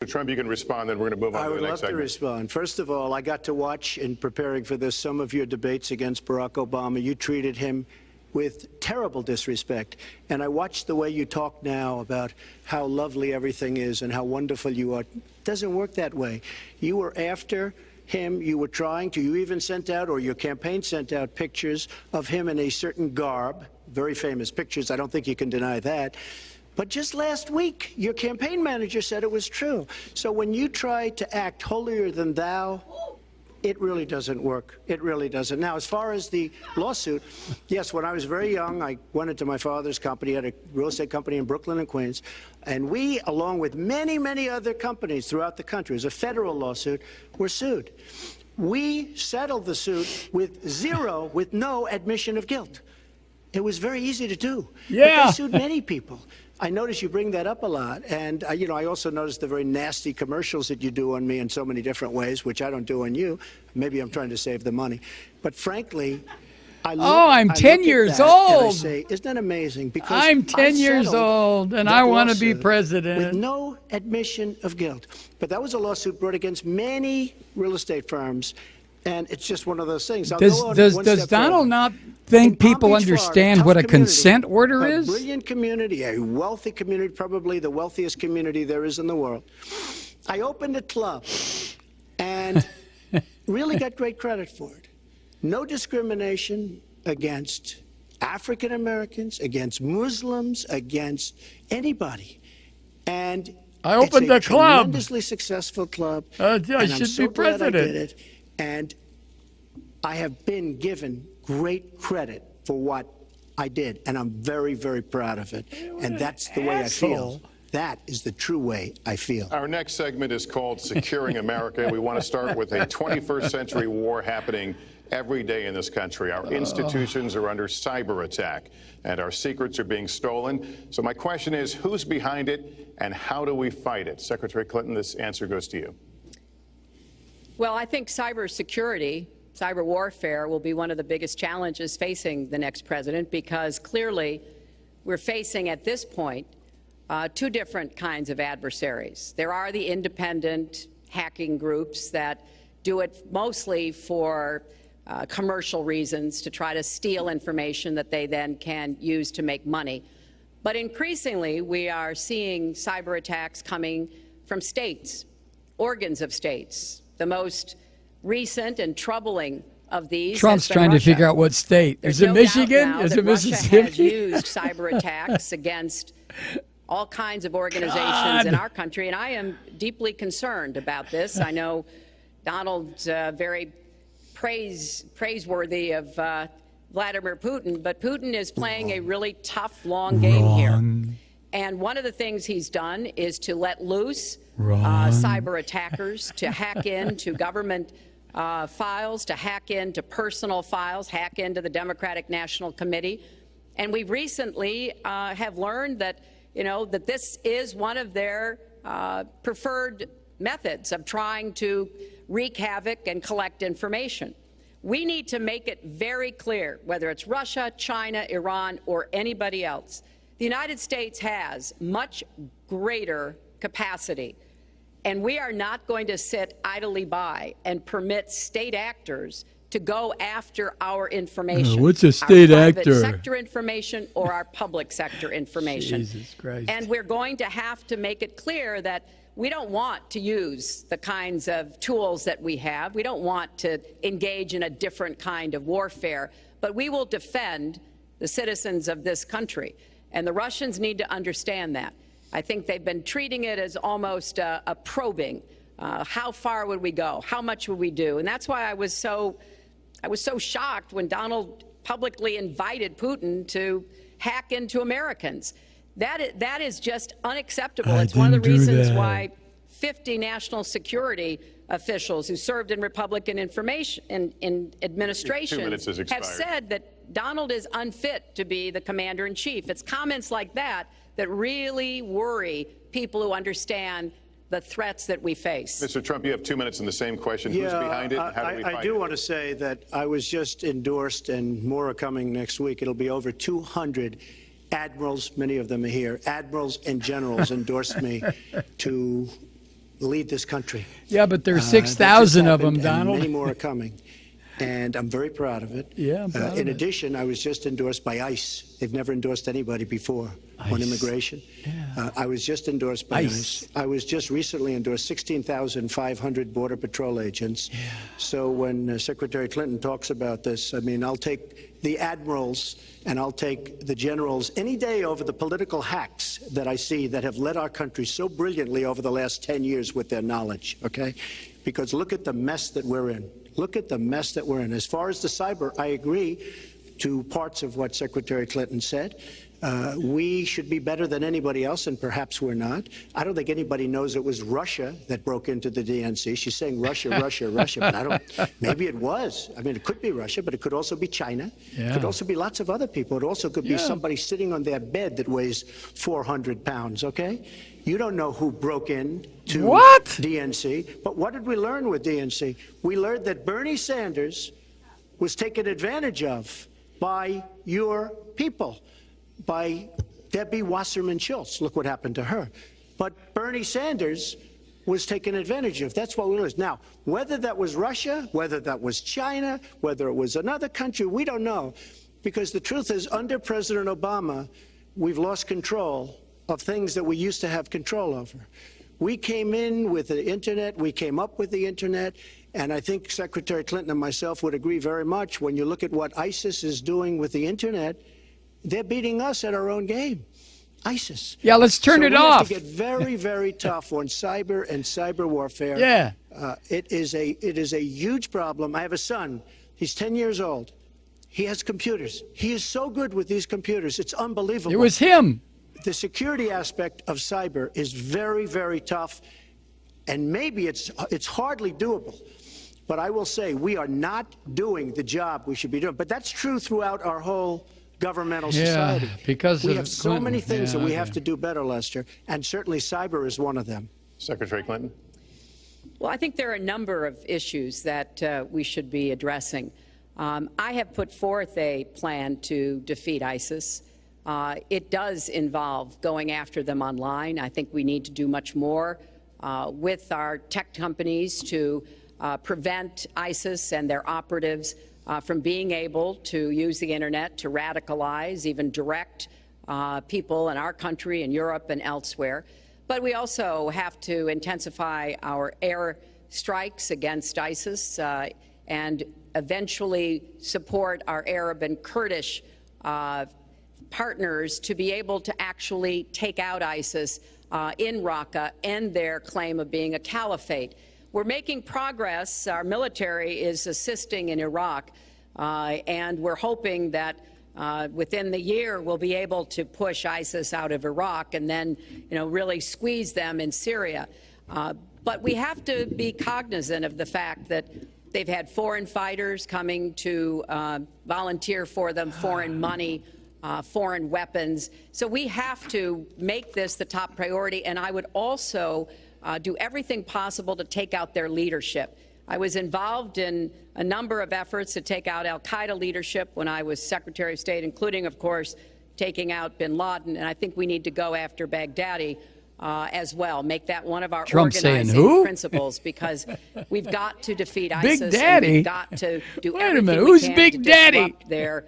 Trump, you can respond, then we're going to move on to the next segment. I would love to respond. First of all, I got to watch, in preparing for this, some of your debates against Barack Obama. You treated him with terrible disrespect. And I watched the way you talk now about how lovely everything is and how wonderful you are. It doesn't work that way. You were after him. You were trying to. You even sent out, or your campaign sent out, pictures of him in a certain garb, very famous pictures. I don't think you can deny that. But just last week, your campaign manager said it was true. So when you try to act holier than thou, it really doesn't work. It really doesn't. Now, as far as the lawsuit, yes, when I was very young, I went into my father's company, had a real estate company in Brooklyn and Queens, and we, along with many, many other companies throughout the country, it was a federal lawsuit, were sued. We settled the suit with no admission of guilt. It was very easy to do. Yeah. But they sued many people. I notice you bring that up a lot. And, I also noticed the very nasty commercials that you do on me in so many different ways, which I don't do on you. Maybe I'm trying to save the money. But frankly, I'm 10 years old. And I say, isn't that amazing? Because I'm 10 years old, and I want to be president. With no admission of guilt. But that was a lawsuit brought against many real estate firms. And it's just one of those things. Does Donald not think people understand what a consent order is? A brilliant community, a wealthy community, probably the wealthiest community there is in the world. I opened a club and really got great credit for it. No discrimination against African Americans, against Muslims, against anybody. And I opened a club. Tremendously successful club. I should be president. I did it. And I have been given great credit for what I did, and I'm very, very proud of it. And that's the way I feel. That is the true way I feel. Our next segment is called Securing America. We want to start with a 21st century war happening every day in this country. Our institutions are under cyber attack, and our secrets are being stolen. So my question is, who's behind it, and how do we fight it? Secretary Clinton, this answer goes to you. Well, I think cybersecurity, cyber warfare will be one of the biggest challenges facing the next president, because clearly we're facing at this point two different kinds of adversaries. There are the independent hacking groups that do it mostly for commercial reasons, to try to steal information that they then can use to make money. But increasingly, we are seeing cyber attacks coming from states, organs of states. The most recent and troubling of these. Trump's trying to figure out what state. Is it Michigan? Is it Mississippi? Russia has used cyber attacks against all kinds of organizations in our country, and I am deeply concerned about this. I know Donald's very praiseworthy of Vladimir Putin, but Putin is playing a really tough, long game here. And one of the things he's done is to let loose cyber attackers to hack into government files, to hack into personal files, hack into the Democratic National Committee. And we recently have learned that, that this is one of their preferred methods of trying to wreak havoc and collect information. We need to make it very clear, whether it's Russia, China, Iran, or anybody else, the United States has much greater capacity, and we are not going to sit idly by and permit state actors to go after our information. What's a state actor? Our private sector information or our public sector information. Jesus Christ. And we're going to have to make it clear that we don't want to use the kinds of tools that we have. We don't want to engage in a different kind of warfare, but we will defend the citizens of this country. And the Russians need to understand that. I think they've been treating it as almost a probing. How far would we go? How much would we do? And that's why I was so shocked when Donald publicly invited Putin to hack into Americans. That is just unacceptable. It's one of the reasons why 50 national security officials who served in Republican administration have said that Donald is unfit to be the commander-in-chief. It's comments like that that really worry people who understand the threats that we face. Mr. Trump, you have 2 minutes in the same question. Who's behind it? How do we fight it? I do want to say that I was just endorsed, and more are coming next week. It'll be over 200 admirals, many of them are here, admirals and generals endorsed me to lead this country. Yeah, but there's That 6,000 just of them, happened, and Donald. many more are coming. And I'm very proud of it. Yeah, I'm proud of in it. addition, I was just endorsed by ICE. They've never endorsed anybody before on ICE. immigration. Yeah. I was just endorsed by ICE. ICE. I was just recently endorsed 16,500 Border Patrol agents. Yeah. So when Secretary Clinton talks about this, I mean, I'll take the admirals and I'll take the generals any day over the political hacks that I see that have led our country so brilliantly over the last 10 years with their knowledge, okay? Because look at the mess that we're in. Look at the mess that we're in. As far as the cyber, I agree to parts of what Secretary Clinton said. We should be better than anybody else, and perhaps we're not. I don't think anybody knows it was Russia that broke into the DNC. She's saying Russia, Russia, Russia, but I don't. Maybe it was. I mean, it could be Russia, but it could also be China. Yeah. It could also be lots of other people. It also could be somebody sitting on their bed that weighs 400 pounds, okay? You don't know who broke in to DNC, but what did we learn with DNC? We learned that Bernie Sanders was taken advantage of by your people, by Debbie Wasserman Schultz. Look what happened to her. But Bernie Sanders was taken advantage of. That's what we learned. Now, whether that was Russia, whether that was China, whether it was another country, we don't know. Because the truth is, under President Obama, we've lost control of things that we used to have control over. We came in with the internet, we came up with the internet, and I think Secretary Clinton and myself would agree very much. When you look at what ISIS is doing with the internet, they're beating us at our own game. ISIS. Yeah, let's turn it off. We have to get very, very tough on cyber and cyber warfare. Yeah. It is a huge problem. I have a son. He's 10 years old. He has computers. He is so good with these computers. It's unbelievable. It was him. The security aspect of cyber is very, very tough, and maybe it's hardly doable. But I will say we are not doing the job we should be doing. But that's true throughout our whole governmental society. Because we of have so Clinton. many things that we Yeah, have to do better, Lester, and certainly cyber is one of them. Secretary Clinton. Well, I think there are a number of issues that we should be addressing. I have put forth a plan to defeat ISIS. It does involve going after them online. I think we need to do much more with our tech companies to prevent ISIS and their operatives from being able to use the internet to radicalize, even direct people in our country and Europe and elsewhere. But we also have to intensify our air strikes against ISIS and eventually support our Arab and Kurdish partners to be able to actually take out ISIS in Raqqa and their claim of being a caliphate. We're making progress. Our military is assisting in Iraq, and we're hoping that within the year we'll be able to push ISIS out of Iraq and then, really squeeze them in Syria. But we have to be cognizant of the fact that they've had foreign fighters coming to volunteer for them, foreign money, foreign weapons. So we have to make this the top priority, and I would also do everything possible to take out their leadership. I was involved in a number of efforts to take out al-Qaeda leadership when I was Secretary of State, including, of course, taking out bin Laden, and I think we need to go after Baghdadi as well, make that one of our organizing principles, because we've got to defeat ISIS. Big Daddy? And we've got to do Wait a everything minute, we who's can Big to Daddy? disrupt their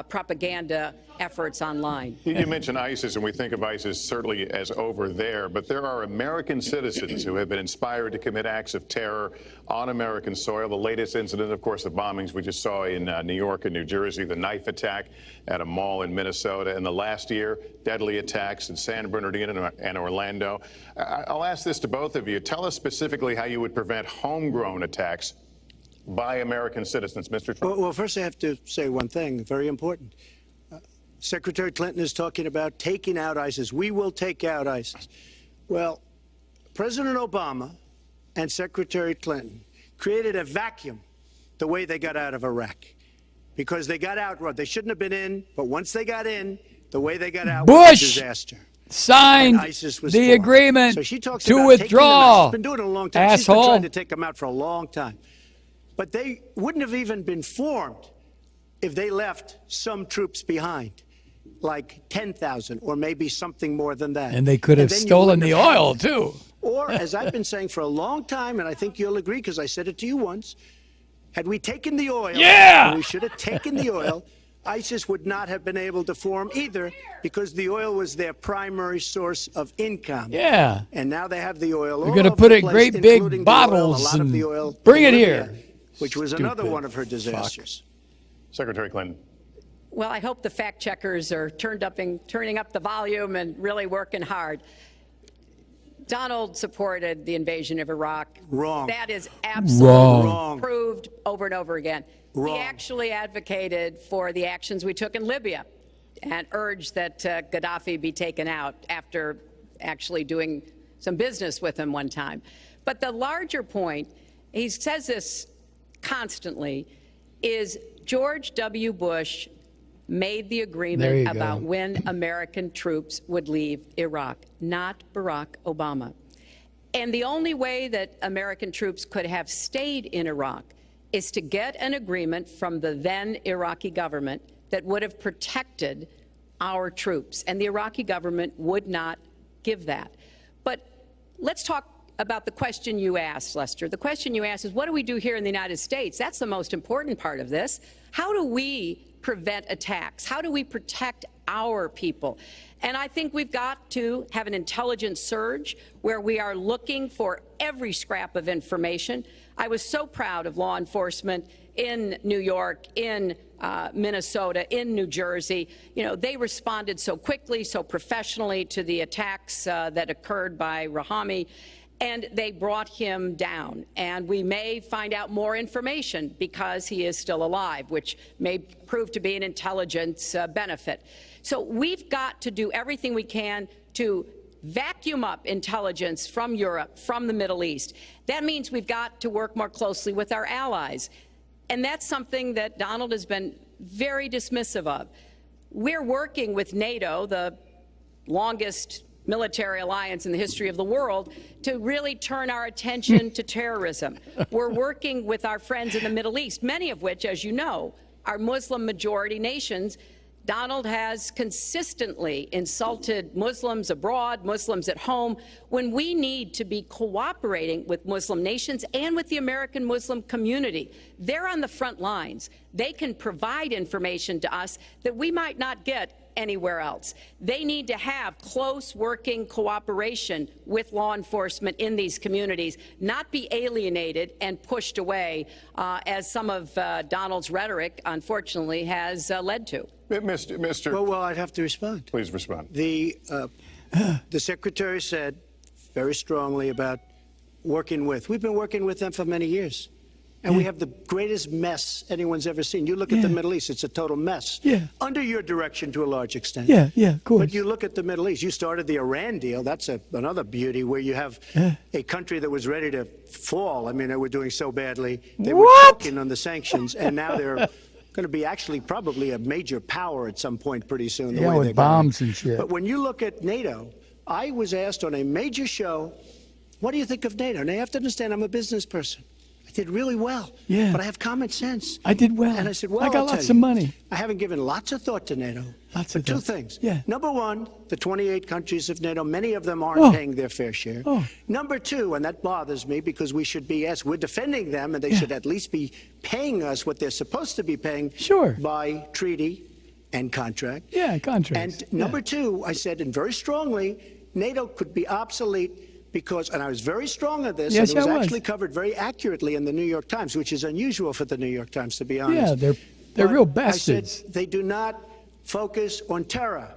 propaganda efforts online. You mentioned ISIS, and we think of ISIS certainly as over there, but there are American citizens who have been inspired to commit acts of terror on American soil. The latest incident, of course, the bombings we just saw in New York and New Jersey, the knife attack at a mall in Minnesota, and the last year, deadly attacks in San Bernardino and Orlando. I'll ask this to both of you. Tell us specifically how you would prevent homegrown attacks by American citizens, Mr. Trump. Well, first I have to say one thing, very important. Secretary Clinton is talking about taking out ISIS. We will take out ISIS. Well, President Obama and Secretary Clinton created a vacuum the way they got out of Iraq, because they got out. They shouldn't have been in, but once they got in, the way they got out was a disaster. Signed ISIS was the agreement so she talks to about withdraw. She's been doing it a long time. She's been trying to take them out for a long time. But they wouldn't have even been formed if they left some troops behind, like 10,000 or maybe something more than that. And they could have stolen the oil, too. Or, as I've been saying for a long time, and I think you'll agree because I said it to you once, had we taken the oil, and we should have taken the oil, ISIS would not have been able to form either because the oil was their primary source of income. Yeah. And now they have the oil. You're going to put it in great big bottles and bring it here. Which was another one of her disasters. Secretary Clinton. Well, I hope the fact checkers are turning up the volume and really working hard. Donald supported the invasion of Iraq. Wrong. That is absolutely wrong. Proved over and over again. Wrong. He actually advocated for the actions we took in Libya and urged that Gaddafi be taken out after actually doing some business with him one time. But the larger point, he says this constantly, is George W. Bush made the agreement about when American troops would leave Iraq, not Barack Obama. And the only way that American troops could have stayed in Iraq is to get an agreement from the then Iraqi government that would have protected our troops. And the Iraqi government would not give that. But let's talk about the question you asked, Lester. The question you asked is, what do we do here in the United States? That's the most important part of this. How do we prevent attacks? How do we protect our people? And I think we've got to have an intelligence surge where we are looking for every scrap of information. I was so proud of law enforcement in New York, in Minnesota, in New Jersey. You know, they responded so quickly, so professionally to the attacks that occurred by Rahami, and they brought him down. And we may find out more information because he is still alive, which may prove to be an intelligence benefit. So we've got to do everything we can to vacuum up intelligence from Europe, from the Middle East. That means we've got to work more closely with our allies. And that's something that Donald has been very dismissive of. We're working with NATO, the longest military alliance in the history of the world, to really turn our attention to terrorism. We're working with our friends in the Middle East, many of which, as you know, are Muslim-majority nations. Donald has consistently insulted Muslims abroad, Muslims at home, when we need to be cooperating with Muslim nations and with the American Muslim community. They're on the front lines. They can provide information to us that we might not get anywhere else. They need to have close working cooperation with law enforcement in these communities, not be alienated and pushed away, as some of Donald's rhetoric, unfortunately, has led to. Mr. Well, I'd have to respond. Please respond. The Secretary said very strongly about working with. We've been working with them for many years. And we have the greatest mess anyone's ever seen. You look at the Middle East, it's a total mess. Under your direction to a large extent. Of course. But you look at the Middle East, you started the Iran deal. That's another beauty where you have a country that was ready to fall. I mean, they were doing so badly. They were choking on the sanctions, and now they're going to be actually probably a major power at some point pretty soon. The way with they're bombs going. and shit. But when you look at NATO, I was asked on a major show, what do you think of NATO? Now, you have to understand, I'm a business person. I did really well, but I have common sense. I did well. And I said, well, I got lots of money. I haven't given lots of thought to NATO. Two things. Number one, the 28 countries of NATO, many of them aren't paying their fair share. Number two, and that bothers me because we should be, we're defending them, and they should at least be paying us what they're supposed to be paying by treaty and contract. Contracts. And number two, I said, and very strongly, NATO could be obsolete because, and I was very strong on this, and it was actually covered very accurately in the New York Times, which is unusual for the New York Times, to be honest. Yeah, they're real bastards. I said they do not focus on terror.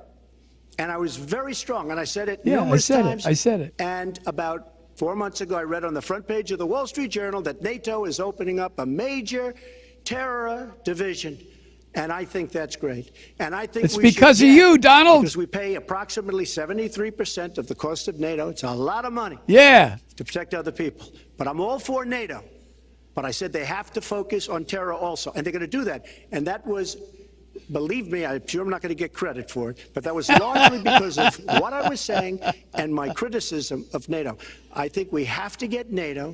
And I was very strong, and I said it numerous times. I said it. And about 4 months ago, I read on the front page of the Wall Street Journal that NATO is opening up a major terror division. And I think that's great. And I think it's because of you, Donald. Because we pay approximately 73% of the cost of NATO. It's a lot of money. To protect other people. But I'm all for NATO. But I said they have to focus on terror also. And they're going to do that. And that was, believe me, I'm sure I'm not going to get credit for it, but that was largely because of what I was saying and my criticism of NATO. I think we have to get NATO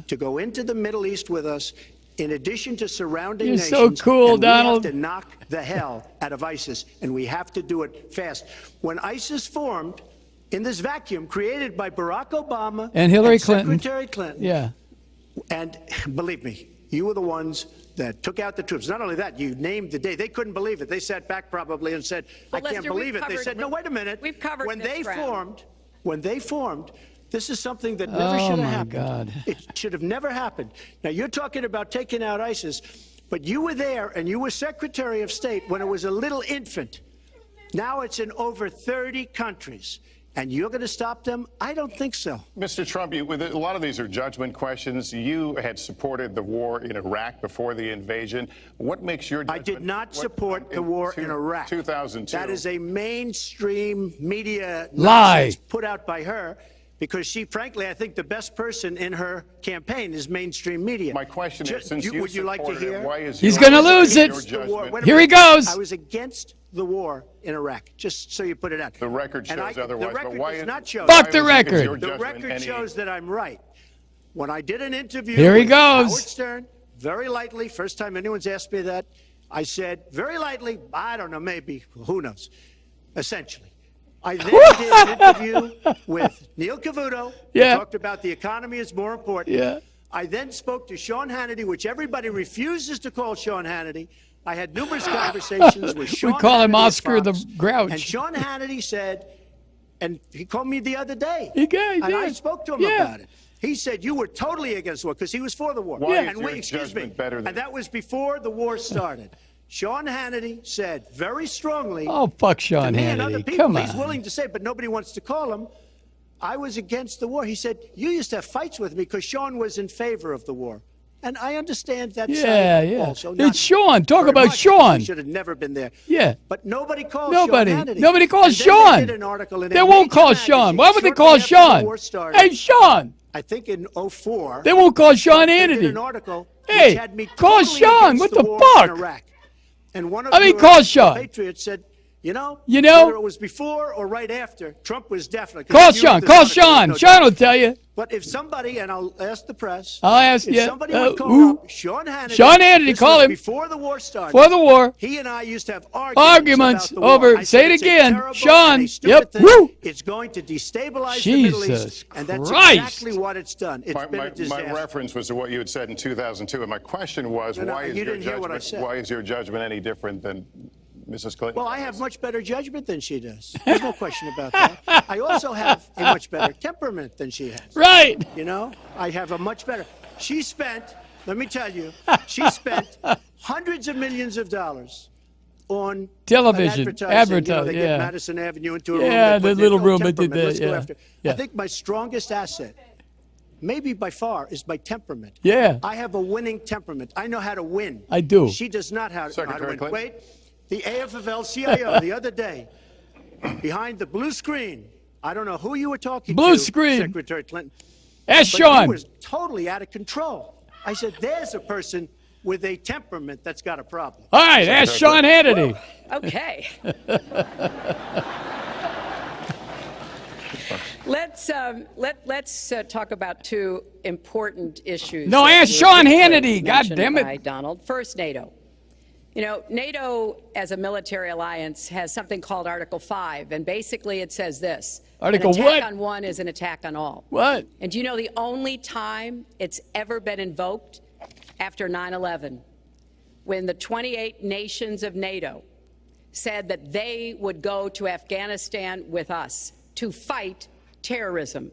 to go into the Middle East with us. In addition to surrounding nations, so cool, Donald. We have to knock the hell out of ISIS, and we have to do it fast. When ISIS formed, in this vacuum created by Barack Obama and Hillary Clinton. Secretary Clinton. Yeah. And believe me, you were the ones that took out the troops. Not only that, you named the day. They couldn't believe it. They sat back probably and said, Well, I can't Lester, believe it. They said, no, wait a minute. We've covered when this they ground. formed, this is something that never should have happened. God. It should have never happened. Now, you're talking about taking out ISIS, but you were there and you were Secretary of State when it was a little infant. Now it's in over 30 countries. And you're going to stop them? I don't think so. Mr. Trump, a lot of these are judgment questions. You had supported the war in Iraq before the invasion. What makes your judgment? I did not support the war in Iraq. 2002. That is a mainstream media lie nonsense put out by her because she, frankly, I think the best person in her campaign is mainstream media. My question is, since you would you like to supported it, hear? why is He's your- gonna lose your it. judgment- Wait a Here he minute. goes. I was against the war in Iraq, just so you put it out. The record shows otherwise, The record but why does is- not show Fuck that. the record. Your The judgment record any- shows that I'm right. When I did an interview Here he with goes. Howard Stern, very lightly, first time anyone's asked me that, I said, very lightly, I don't know, maybe, who knows, essentially. I then did an interview with Neil Cavuto, Yeah. who talked about the economy is more important. Yeah. I then spoke to Sean Hannity, which everybody refuses to call Sean Hannity. I had numerous conversations with Sean We call him Hannity at Oscar the Fox, Grouch. And Sean Hannity said, and he called me the other day. He did. And I spoke to him Yeah. about it. He said, you were totally against the war because he was for the war. Why is and your excuse me, judgment better than- and that was before the war started. Sean Hannity said very strongly, Oh, fuck Sean to me and other Hannity. people, Come he's on. willing to say, but nobody wants to call him, I was against the war. He said, you used to have fights with me because Sean was in favor of the war. And I understand that Yeah, side yeah. also. It's Not Sean. Talk very about much. Sean. He should have never been there. Yeah. But nobody calls Nobody. Sean Hannity. Nobody calls And then Sean. They did an article in They a won't major call magazine Sean. Why would they shortly call after Sean? the war started. Hey, Sean. I think in 04. They won't call Sean They did Hannity. an article Hey, which had me call totally Sean. against What the the war fuck? in Iraq. And one of I mean, your call Sean. patriots said, you know, You know? whether it was before or right after, Trump was definitely. 'cause Call if you Sean. read this Call article, Sean. there's no Sean doubt. will tell you. But if somebody, and I'll ask the press, I'll ask if you. somebody would call Ooh. up Sean Hannity, Sean Hannity, this call was him. before the war started. For the war. He and I used to have Arguments about the war. over- I say said it it's a again. terrible Sean, and a stupid yep, thing. woo. It's going to destabilize the Middle Jesus East, and that's Christ. exactly what it's done. It's been a My disaster. reference was to what you had said in 2002, and my question was, No, why is you your didn't hear what I judgment? said. Why is your judgment any different than Mrs. Clinton? Well, I have much better judgment than she does. There's no question about that. I also have a much better temperament than she has. Right. You know, I have a much better. She spent, let me tell you, she spent hundreds of millions of dollars on Television, advertising. You know, they yeah. get Madison Avenue into a room. Yeah, they put the their little own room that did temperament. that, Let's go yeah. after. Yeah. I think my strongest asset, maybe by far, is my temperament. Yeah. I have a winning temperament. I know how to win. I do. She does not know how to Secretary win. Clinton? Wait, the AFL-CIO the other day, behind the blue screen, I don't know who you were talking Blue to, screen. Secretary Clinton. Ask But Sean. he was totally out of control. I said, there's a person with a temperament that's got a problem. All right, ask Sean Hannity. Okay. Let's talk about two important issues. No, that ask were Sean briefly Hannity. God mentioned damn it. by Donald. First, NATO. You know, NATO as a military alliance has something called Article 5, and basically it says this. Article an what? attack on one is an attack on all. What? And do you know the only time it's ever been invoked? After 9/11, when the 28 nations of NATO said that they would go to Afghanistan with us to fight terrorism,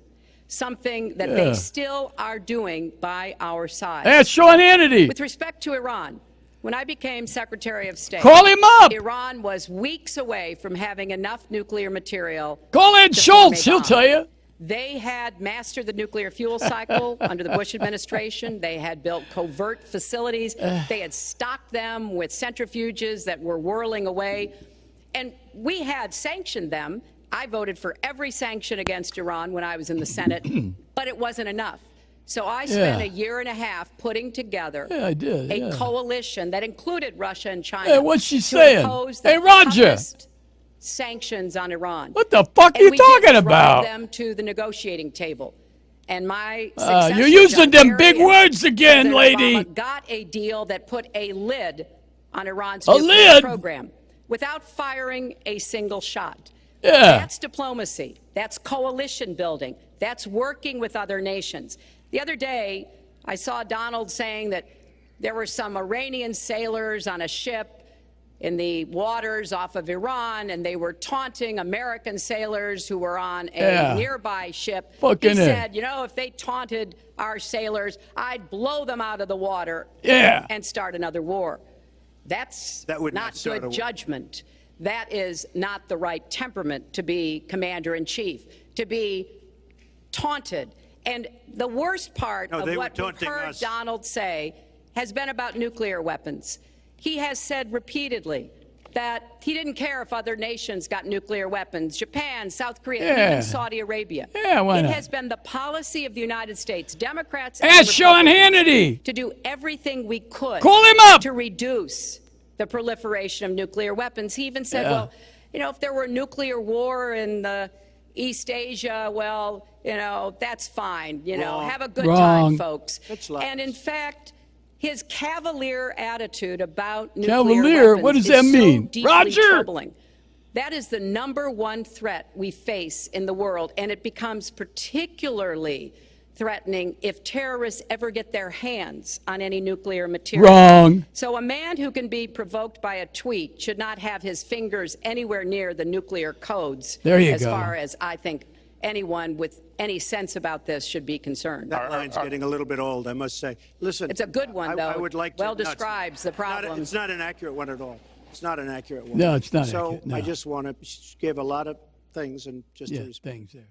something that Yeah. they still are doing by our side. Ask Sean Hannity. With respect to Iran, when I became Secretary of State, Call him up. Iran was weeks away from having enough nuclear material. Call Ed to form Schultz. a He'll bomb. tell you. They had mastered the nuclear fuel cycle under the Bush administration. They had built covert facilities. They had stocked them with centrifuges that were whirling away. And we had sanctioned them. I voted for every sanction against Iran when I was in the Senate, but it wasn't enough. So I spent Yeah. a year and a half putting together Yeah, I did, a yeah. coalition that included Russia and China. Hey, what's she to saying? impose the Hey, Roger. toughest sanctions on Iran. What the fuck are And you we did talking drive about? them to the negotiating table. And my successor, You're using John them big Kerry, words again, President lady. Obama, got a deal that put a lid on Iran's A nuclear lid? program without firing a single shot. Yeah. That's diplomacy. That's coalition building. That's working with other nations. The other day, I saw Donald saying that there were some Iranian sailors on a ship in the waters off of Iran, and they were taunting American sailors who were on a nearby ship. He said, you know, if they taunted our sailors, I'd blow them out of the water and start another war. That would not good judgment. That is not the right temperament to be commander-in-chief, to be taunted. And the worst part of what we've heard Donald say has been about nuclear weapons. He has said repeatedly that he didn't care if other nations got nuclear weapons, Japan, South Korea, even Saudi Arabia. Why not? It has been the policy of the United States, Democrats Ask Sean Hannity to do everything we could to reduce the proliferation of nuclear weapons. He even said, well, you know, if there were a nuclear war in the East Asia, well, you know, that's fine. You know, have a good time, folks. And in fact, his cavalier attitude about nuclear weapons what does that mean? So deeply troubling. That is the #1 threat we face in the world, and it becomes particularly threatening if terrorists ever get their hands on any nuclear material. So a man who can be provoked by a tweet should not have his fingers anywhere near the nuclear codes. As far as I think anyone with any sense about this should be concerned. That line's getting a little bit old, I must say. Listen, it's a good one, though. I would like to, well describes the problem. It's not an accurate one at all. It's not an accurate one. No, it's not so accurate. No. I just want to give a lot of things and just to respond. Things there.